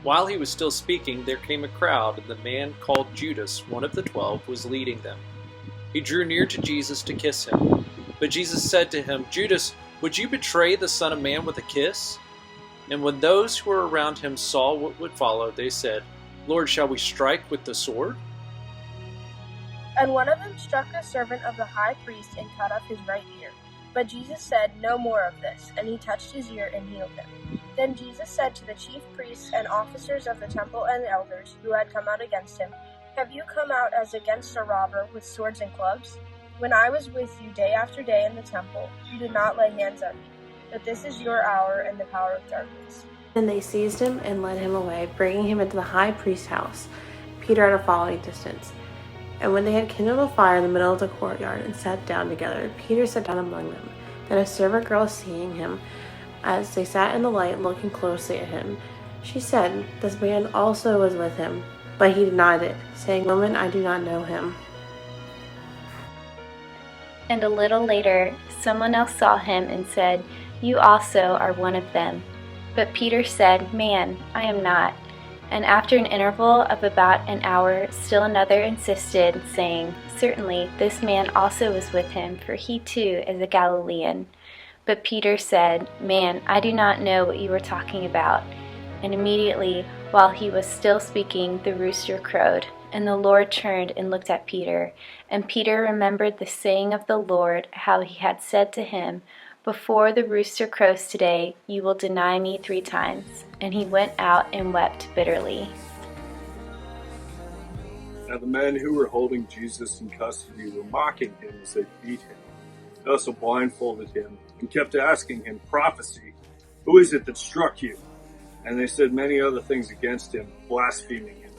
While he was still speaking, there came a crowd, and the man called Judas, one of the 12, was leading them. He drew near to Jesus to kiss him. But Jesus said to him, "Judas, would you betray the Son of Man with a kiss?" And when those who were around him saw what would follow, they said, "Lord, shall we strike with the sword?" And one of them struck a servant of the high priest and cut off his right ear. But Jesus said, "No more of this," and he touched his ear and healed him. Then Jesus said to the chief priests and officers of the temple and the elders who had come out against him, "Have you come out as against a robber with swords and clubs? When I was with you day after day in the temple, you did not lay hands on me. But this is your hour and the power of darkness." Then they seized him and led him away, bringing him into the high priest's house, Peter at a following distance. And when they had kindled a fire in the middle of the courtyard and sat down together, Peter sat down among them. Then a servant girl, seeing him, as they sat in the light looking closely at him, she said, "This man also was with him." But he denied it, saying, "Woman, I do not know him." And a little later, someone else saw him and said, "You also are one of them." But Peter said, "Man, I am not." And after an interval of about an hour, still another insisted, saying, "Certainly, this man also was with him, for he too is a Galilean." But Peter said, "Man, I do not know what you are talking about." And immediately, while he was still speaking, the rooster crowed. And the Lord turned and looked at Peter. And Peter remembered the saying of the Lord, how he had said to him, "Before the rooster crows today, you will deny me 3 times." And he went out and wept bitterly. Now the men who were holding Jesus in custody were mocking him as they beat him. They also blindfolded him and kept asking him, "Prophecy, who is it that struck you?" And they said many other things against him, blaspheming him.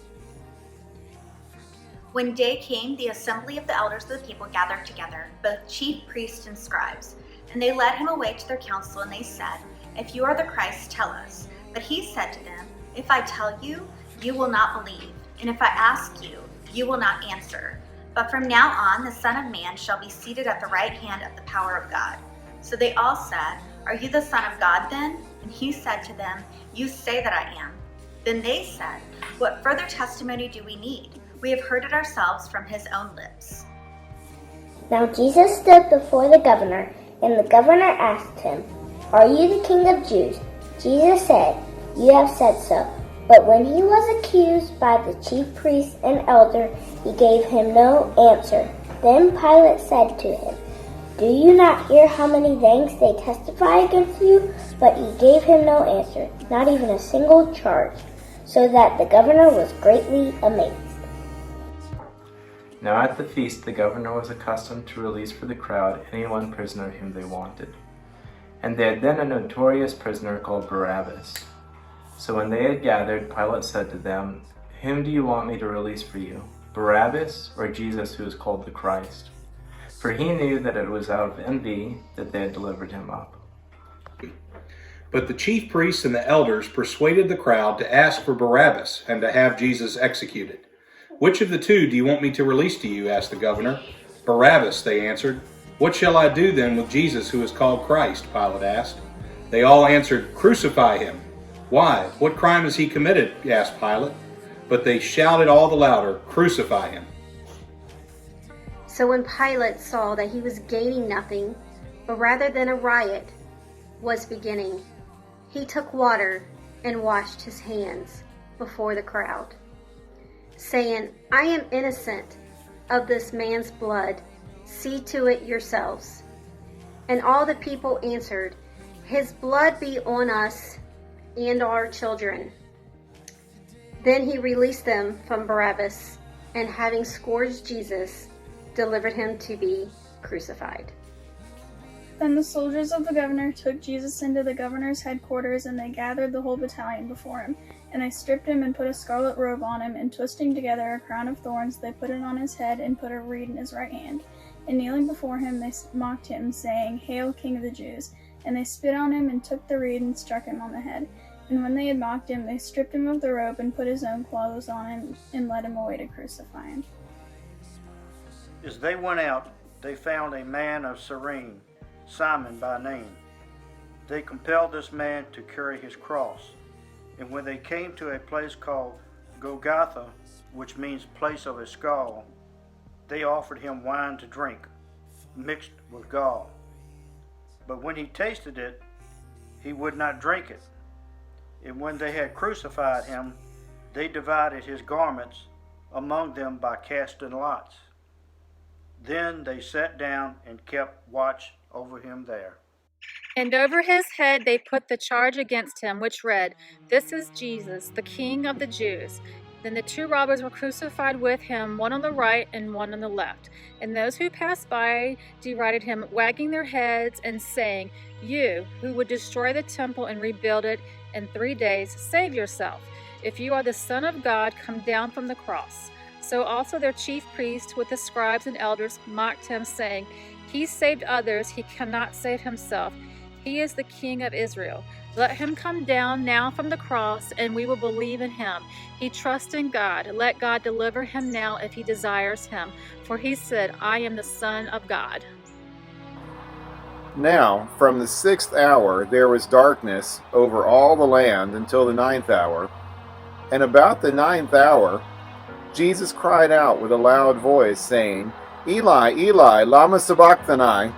When day came, the assembly of the elders of the people gathered together, both chief priests and scribes. And they led him away to their council, and they said, "If you are the Christ, tell us." But he said to them, "If I tell you, you will not believe, and if I ask you, you will not answer. But from now on, the Son of Man shall be seated at the right hand of the power of God." So they all said, "Are you the Son of God then?" And he said to them, "You say that I am." Then they said, "What further testimony do we need? We have heard it ourselves from his own lips." Now Jesus stood before the governor, and the governor asked him, "Are you the King of Jews?" Jesus said, "You have said so." But when he was accused by the chief priests and elder, he gave him no answer. Then Pilate said to him, "Do you not hear how many things they testify against you?" But he gave him no answer, not even a single charge, so that the governor was greatly amazed. Now at the feast the governor was accustomed to release for the crowd any one prisoner whom they wanted. And they had then a notorious prisoner called Barabbas. So when they had gathered, Pilate said to them, "Whom do you want me to release for you, Barabbas or Jesus, who is called the Christ?" For he knew that it was out of envy that they had delivered him up. But the chief priests and the elders persuaded the crowd to ask for Barabbas and to have Jesus executed. "Which of the two do you want me to release to you?" asked the governor. "Barabbas," they answered. "What shall I do then with Jesus, who is called Christ?" Pilate asked. They all answered, "Crucify him." "Why? What crime has he committed?" asked Pilate. But they shouted all the louder, "Crucify him." So when Pilate saw that he was gaining nothing, but rather than a riot was beginning, he took water and washed his hands before the crowd, saying, "I am innocent of this man's blood. See to it yourselves." And all the people answered, "His blood be on us and our children." Then he released them from Barabbas, and having scourged Jesus, delivered him to be crucified. Then the soldiers of the governor took Jesus into the governor's headquarters, and they gathered the whole battalion before him. And they stripped him and put a scarlet robe on him, and twisting together a crown of thorns, they put it on his head and put a reed in his right hand. And kneeling before him, they mocked him, saying, "Hail, King of the Jews!" And they spit on him and took the reed and struck him on the head. And when they had mocked him, they stripped him of the robe and put his own clothes on him and led him away to crucify him. As they went out, they found a man of Cyrene, Simon by name. They compelled this man to carry his cross. And when they came to a place called Golgotha, which means place of a skull, they offered him wine to drink, mixed with gall. But when he tasted it, he would not drink it. And when they had crucified him, they divided his garments among them by casting lots. Then they sat down and kept watch over him there. And over his head they put the charge against him, which read, "This is Jesus, the King of the Jews." Then the two robbers were crucified with him, one on the right and one on the left. And those who passed by derided him, wagging their heads and saying, "You, who would destroy the temple and rebuild it in 3 days, save yourself. If you are the Son of God, come down from the cross." So also their chief priests with the scribes and elders mocked him, saying, "He saved others, he cannot save himself. He is the King of Israel. Let him come down now from the cross, and we will believe in him. He trusts in God. Let God deliver him now if he desires him. For he said, 'I am the Son of God.'" Now, from the 6th hour there was darkness over all the land until the 9th hour. And about the 9th hour, Jesus cried out with a loud voice, saying, "Eli, Eli, lama sabachthani?"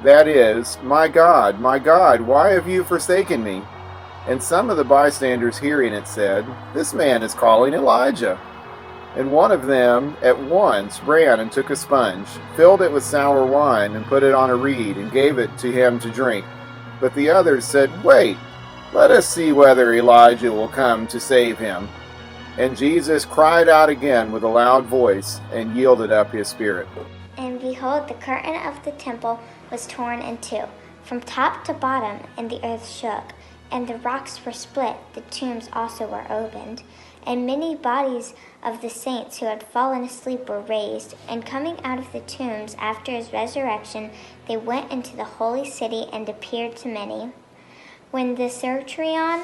That is, my God, why have you forsaken me?" And some of the bystanders hearing it said, "This man is calling Elijah." And one of them at once ran and took a sponge, filled it with sour wine, and put it on a reed, and gave it to him to drink. But the others said, "Wait, let us see whether Elijah will come to save him." And Jesus cried out again with a loud voice, and yielded up his spirit. And behold, the curtain of the temple was torn in two, from top to bottom, and the earth shook, and the rocks were split, the tombs also were opened, and many bodies of the saints who had fallen asleep were raised, and coming out of the tombs after his resurrection, they went into the holy city and appeared to many. When the centurion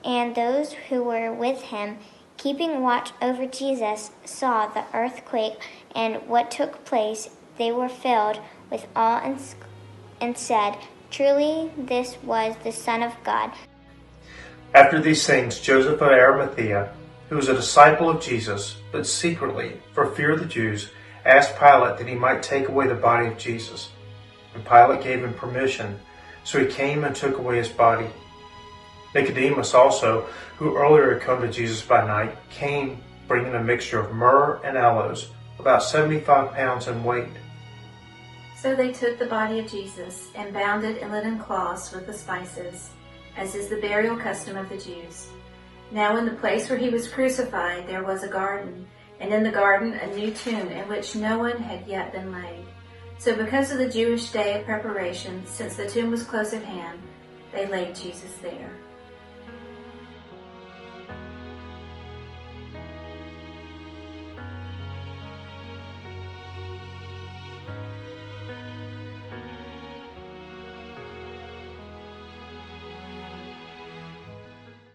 and those who were with him, keeping watch over Jesus, saw the earthquake and what took place, they were filled with awe and said, "Truly this was the Son of God." After these things, Joseph of Arimathea, who was a disciple of Jesus, but secretly, for fear of the Jews, asked Pilate that he might take away the body of Jesus. And Pilate gave him permission, so he came and took away his body. Nicodemus also, who earlier had come to Jesus by night, came bringing a mixture of myrrh and aloes, about 75 pounds in weight. So they took the body of Jesus and bound it in linen cloths with the spices, as is the burial custom of the Jews. Now in the place where he was crucified there was a garden, and in the garden a new tomb in which no one had yet been laid. So because of the Jewish day of preparation, since the tomb was close at hand, they laid Jesus there.